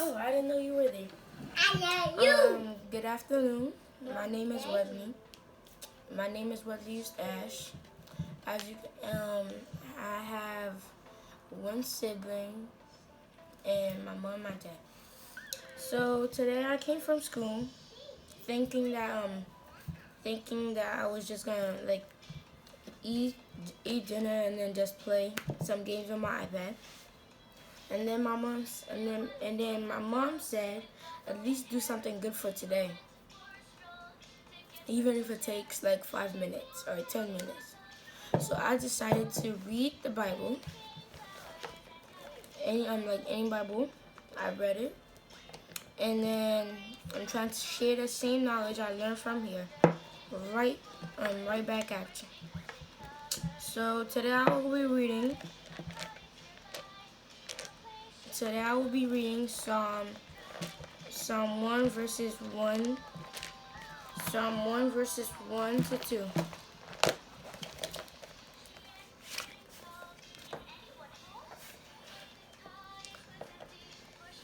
Oh, I didn't know you were there. I know you. Good afternoon. My name is Wesley. My name is Wesley Ash. As you, I have one sibling and my mom, and my dad. So today I came from school thinking that I was just gonna like eat eat dinner and then just play some games on my iPad. And then my mom said, at least do something good for today, even if it takes like 5 minutes or 10 minutes. So I decided to read the Bible, any Bible. I read it, and then I'm trying to share the same knowledge I learned from here, right, right back at you. So today I will be reading. Today I will be reading Psalm 1 verses 1, Psalm 1 verses 1 to 2.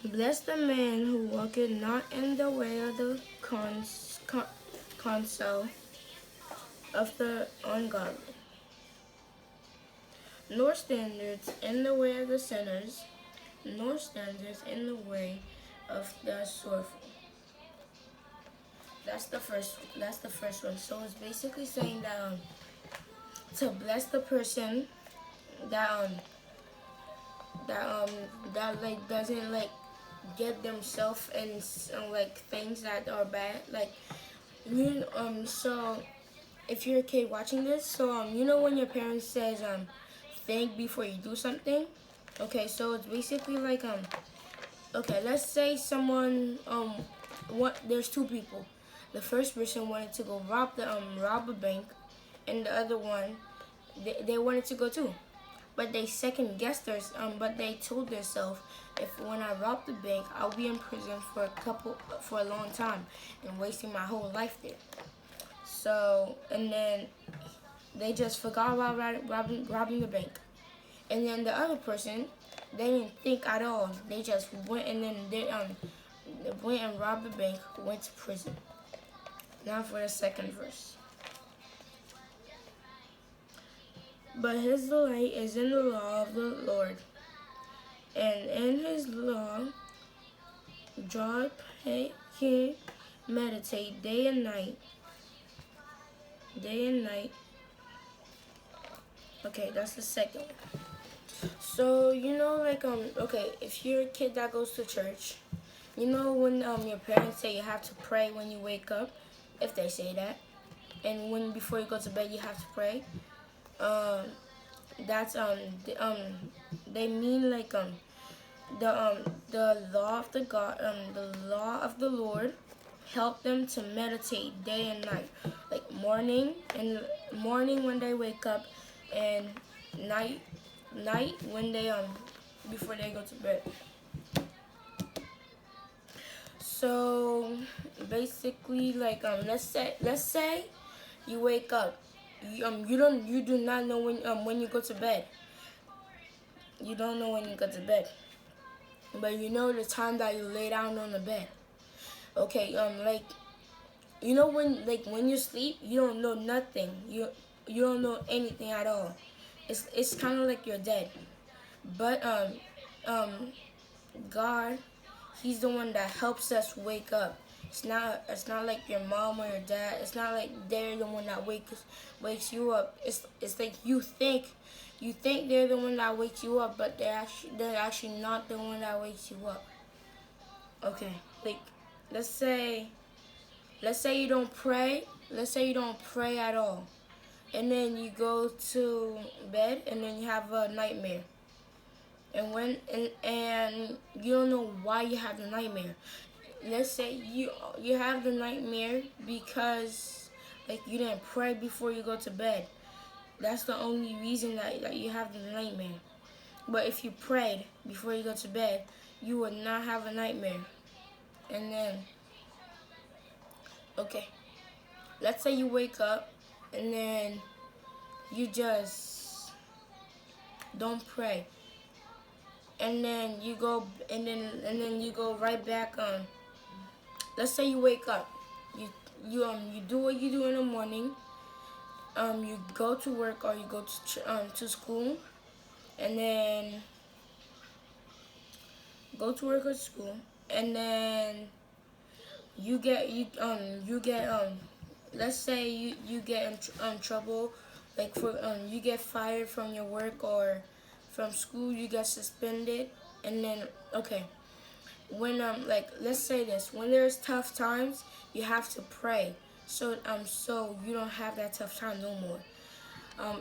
Bless the man who walketh not in the way of the counsel of the ungodly, nor standeth in the way of the sinners, nor standeth in the way of the sorrowful. That's the first one. So it's basically saying that to bless the person that that um that like doesn't like get themselves in like things that are bad. Like so if you're a kid watching this, so when your parents says think before you do something. Okay, so it's basically like okay, let's say someone there's two people. The first person wanted to go rob a bank, and the other one they wanted to go too. But they second guessed but they told themselves, if when I rob the bank, I'll be in prison for a long time and wasting my whole life there. So and then they just forgot about robbing the bank. And then the other person, they didn't think at all. They just went and then they went and robbed the bank, went to prison. Now for the second verse. But his delight is in the law of the Lord, and in his law he meditate day and night. Day and night. Okay, that's the second one. So okay, if you're a kid that goes to church, when your parents say you have to pray when you wake up, if they say that, and when before you go to bed you have to pray. That's they mean like the law of the law of the Lord help them to meditate day and night, like morning when they wake up, and night when they before they go to bed. So basically, like let's say you wake up, you do not know when you go to bed. You don't know when you go to bed, but you know the time that you lay down on the bed. Okay, like when you sleep, you don't know nothing. You don't know anything at all. It's kind of like you're dead. But God, He's the one that helps us wake up. It's not like your mom or your dad. It's not like they're the one that wakes you up. It's like you think they're the one that wakes you up, but they're actually not the one that wakes you up. Okay, like let's say you don't pray. Let's say you don't pray at all, and then you go to bed, and then you have a nightmare. And you don't know why you have the nightmare. Let's say you have the nightmare because like you didn't pray before you go to bed. That's the only reason that you have the nightmare. But if you prayed before you go to bed, you would not have a nightmare. And then okay, let's say you wake up and then you just don't pray. and then you go you go right back. Let's say you wake up, you do what you do in the morning. You go to work or you go to school, and then go to work or school, and then you get let's say you get in trouble, like for you get fired from your work or from school, you get suspended, and then okay, when like let's say this, when there's tough times, you have to pray, so you don't have that tough time no more.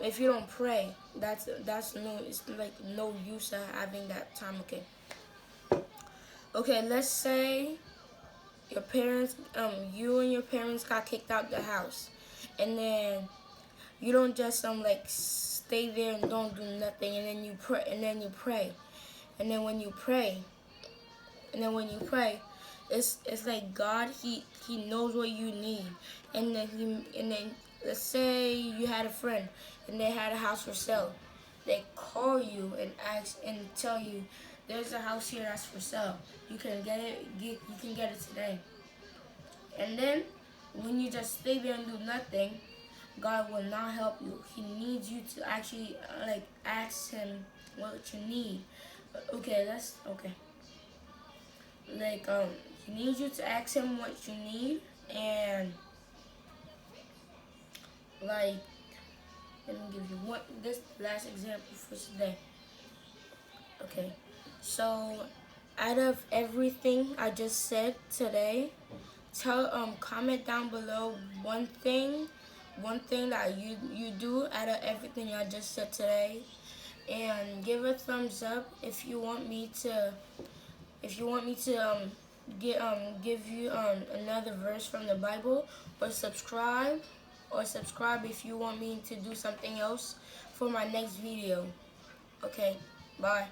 If you don't pray, that's no, it's like no use of having that time. Okay, let's say your parents, you and your parents got kicked out the house, and then you don't just like stay there and don't do nothing, and then you pray, and then when you pray, it's like God, he knows what you need, and then let's say you had a friend and they had a house for sale, they call you and ask and tell you there's a house here that's for sale. You can you can get it today. And then when you just stay there and do nothing, God will not help you. He needs you to actually like ask him what you need. Okay, that's okay. Like he needs you to ask him what you need, and like let me give you this last example for today. Okay, so out of everything I just said today, comment down below one thing that you do out of everything I just said today, and give a thumbs up if you want me to give you another verse from the Bible, or subscribe if you want me to do something else for my next video. Okay, bye.